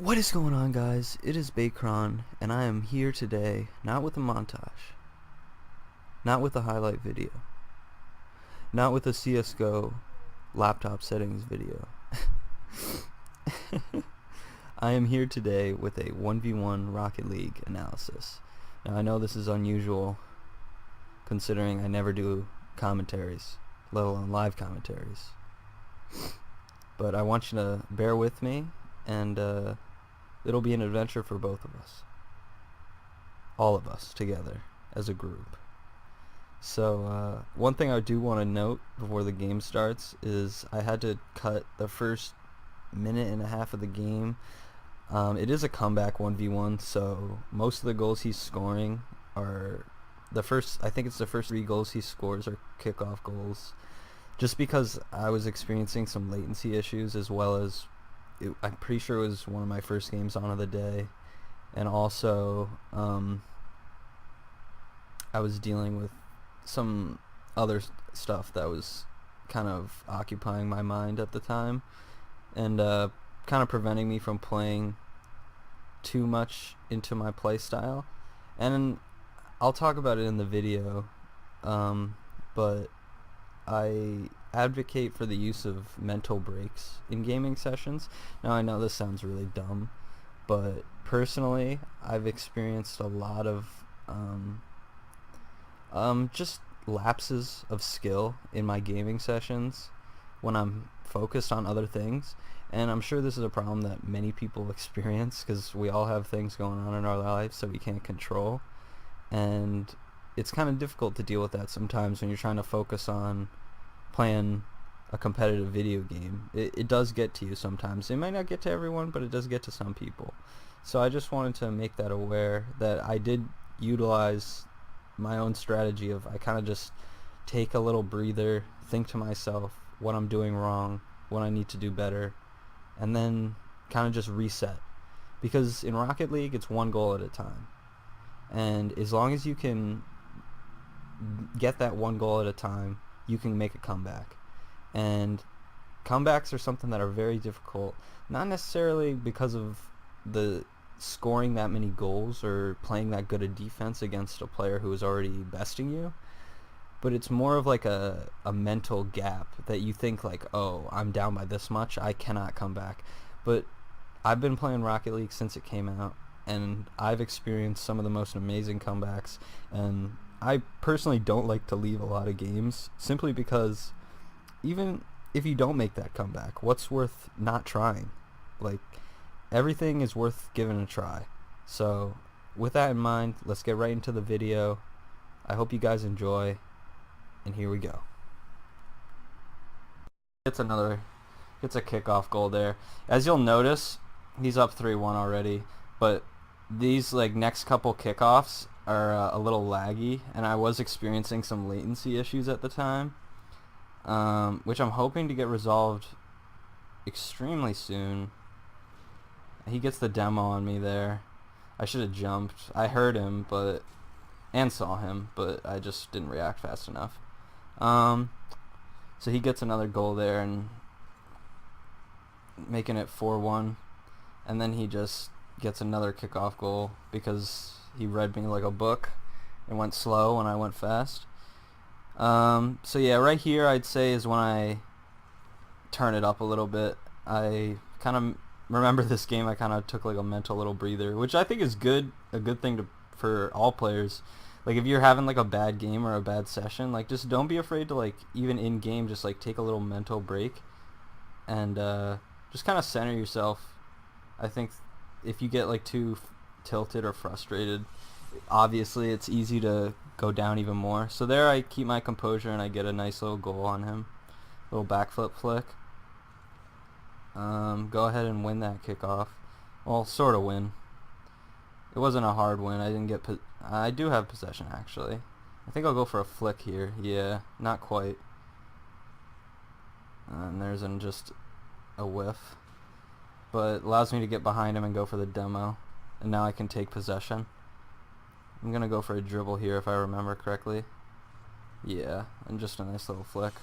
What is going on, guys? It is Baycron, and I am here today, not with a montage, not with a highlight video, not with a CSGO laptop settings video. I am here today with a 1v1 Rocket League analysis. Now, I know this is unusual, considering I never do commentaries, let alone live commentaries. But I want you to bear with me, and it'll be an adventure for both of us. All of us together as a group. So one thing I do want to note before the game starts is I had to cut the first minute and a half of the game. It is a comeback 1v1, so most of the goals he's scoring are I think it's the first 3 goals he scores are kickoff goals. Just because I was experiencing some latency issues, as well as I'm pretty sure it was one of my first games on of the day, and also I was dealing with some other stuff that was kind of occupying my mind at the time, and kind of preventing me from playing too much into my play style. And I'll talk about it in the video, but I advocate for the use of mental breaks in gaming sessions. Now, I know this sounds really dumb, but personally I've experienced a lot of just lapses of skill in my gaming sessions when I'm focused on other things, and I'm sure this is a problem that many people experience because we all have things going on in our lives that we can't control, and it's kind of difficult to deal with that sometimes when you're trying to focus on playing a competitive video game. It does get to you sometimes. It might not get to everyone, but it does get to some people. So I just wanted to make that aware that I did utilize my own strategy of I kind of just take a little breather, think to myself what I'm doing wrong, what I need to do better, and then kind of just reset. Because in Rocket League, it's one goal at a time. And as long as you can get that one goal at a time, you can make a comeback. And comebacks are something that are very difficult, not necessarily because of the scoring that many goals or playing that good a defense against a player who is already besting you, but it's more of like a mental gap that you think like, oh, I'm down by this much, I cannot come back. But I've been playing Rocket League since it came out, and I've experienced some of the most amazing comebacks, and I personally don't like to leave a lot of games simply because even if you don't make that comeback, what's worth not trying? Like, everything is worth giving a try. So with that in mind, let's get right into the video. I hope you guys enjoy, and here we go. It's a kickoff goal there. As you'll notice, he's up 3-1 already, but these like next couple kickoffs are a little laggy, and I was experiencing some latency issues at the time, which I'm hoping to get resolved extremely soon. He gets the demo on me there. I should have jumped. I heard him and saw him, but I just didn't react fast enough. So he gets another goal there and making it 4-1, and then he just gets another kickoff goal because he read me like a book and went slow when I went fast. So yeah, right here I'd say is when I turn it up a little bit. I kind of remember this game, I kind of took like a mental little breather, which I think is a good thing for all players. Like, if you're having like a bad game or a bad session, like, just don't be afraid to, like, even in game, just like take a little mental break and just kind of center yourself. I think if you get like too tilted or frustrated, obviously it's easy to go down even more. So there I keep my composure and I get a nice little goal on him, little backflip flick. Go ahead and win that kickoff. Well, sort of win. It wasn't a hard win. I do have possession, actually. I think I'll go for a flick here. Yeah, not quite. And there's just a whiff. But it allows me to get behind him and go for the demo. And now I can take possession. I'm going to go for a dribble here if I remember correctly. Yeah, and just a nice little flick.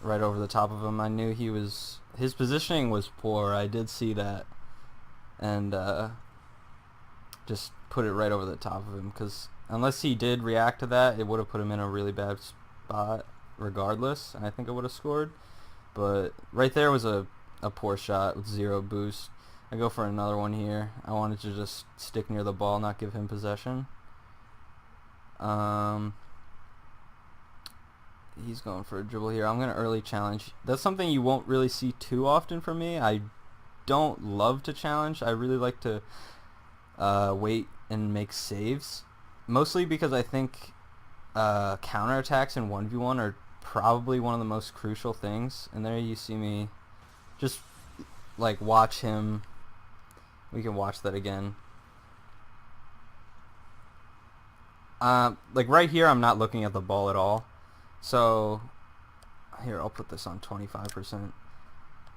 Right over the top of him. I knew his positioning was poor. I did see that. and just put it right over the top of him, because unless he did react to that, it would have put him in a really bad spot regardless, and I think I would have scored. But right there was a poor shot with 0 boost. I go for another one here. I wanted to just stick near the ball, not give him possession. He's going for a dribble here. I'm going to early challenge. That's something you won't really see too often from me. I don't love to challenge. I really like to wait and make saves. Mostly because I think counterattacks in 1v1 are probably one of the most crucial things. And there you see me just like watch him. We can watch that again. Like right here, I'm not looking at the ball at all. So here, I'll put this on 25%.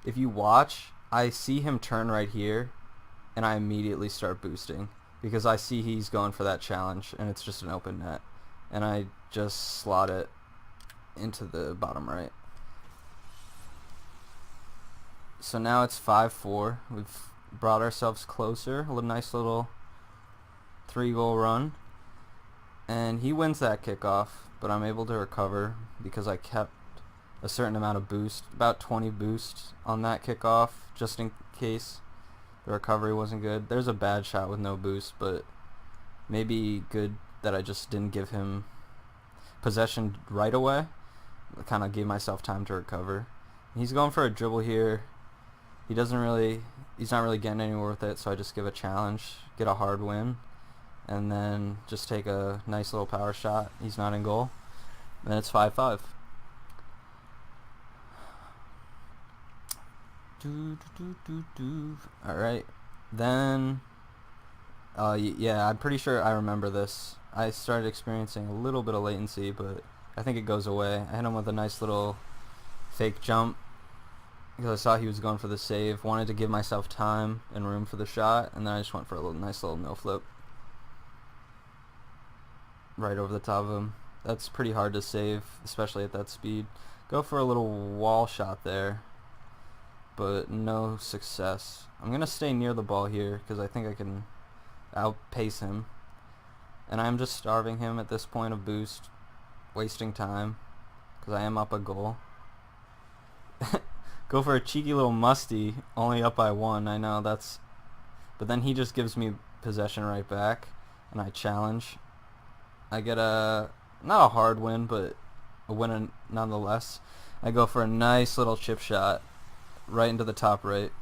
If you watch, I see him turn right here, and I immediately start boosting because I see he's going for that challenge, and it's just an open net, and I just slot it into the bottom right. So now it's 5-4. We've brought ourselves closer. A nice little 3-goal run. And he wins that kickoff, but I'm able to recover because I kept a certain amount of boost, about 20 boost on that kickoff, just in case the recovery wasn't good. There's a bad shot with no boost, but maybe good that I just didn't give him possession right away. I kind of gave myself time to recover. He's going for a dribble here. He's not really getting anywhere with it, so I just give a challenge, get a hard win, and then just take a nice little power shot. He's not in goal. And then it's 5-5. Alright. Then, yeah, I'm pretty sure I remember this. I started experiencing a little bit of latency, but I think it goes away. I hit him with a nice little fake jump because I saw he was going for the save. Wanted to give myself time and room for the shot, and then I just went for a nice little no flip right over the top of him. That's pretty hard to save, especially at that speed. Go for a little wall shot there, but no success. I'm going to stay near the ball here because I think I can outpace him. And I'm just starving him at this point of boost, wasting time because I am up a goal. Go for a cheeky little musty, only up by 1. I know that's... But then he just gives me possession right back, and I challenge. I get not a hard win, but a win nonetheless. I go for a nice little chip shot right into the top right.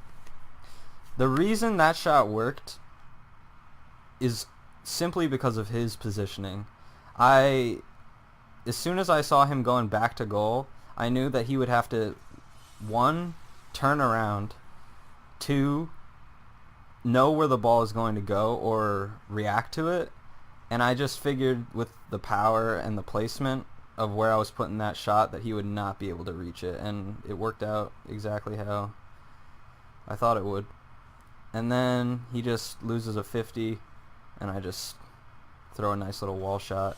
The reason that shot worked is simply because of his positioning. As soon as I saw him going back to goal, I knew that he would have to, 1, turn around, 2, know where the ball is going to go or react to it, and I just figured with the power and the placement of where I was putting that shot that he would not be able to reach it, and it worked out exactly how I thought it would. And then he just loses a 50, and I just throw a nice little wall shot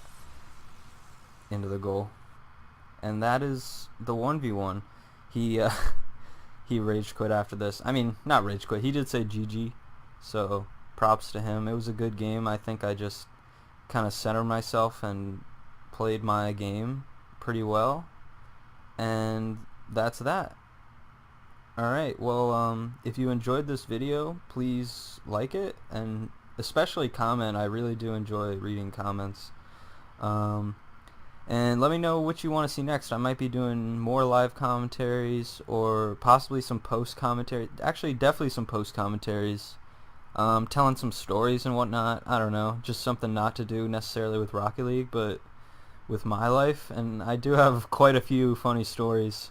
into the goal. And that is the 1v1. He rage quit after this. I mean, not rage quit. He did say GG, so props to him. It was a good game. I think I just kind of centered myself and played my game pretty well. And that's that. Alright, well, if you enjoyed this video, please like it, and especially comment. I really do enjoy reading comments. And let me know what you want to see next. I might be doing more live commentaries or possibly some post commentary. Actually, definitely some post commentaries. Telling some stories and whatnot. I don't know. Just something not to do necessarily with Rocket League, but with my life. And I do have quite a few funny stories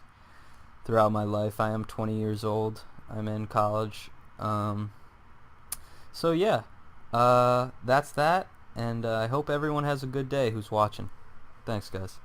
throughout my life. I am 20 years old. I'm in college. So yeah, that's that. And I hope everyone has a good day who's watching. Thanks, guys.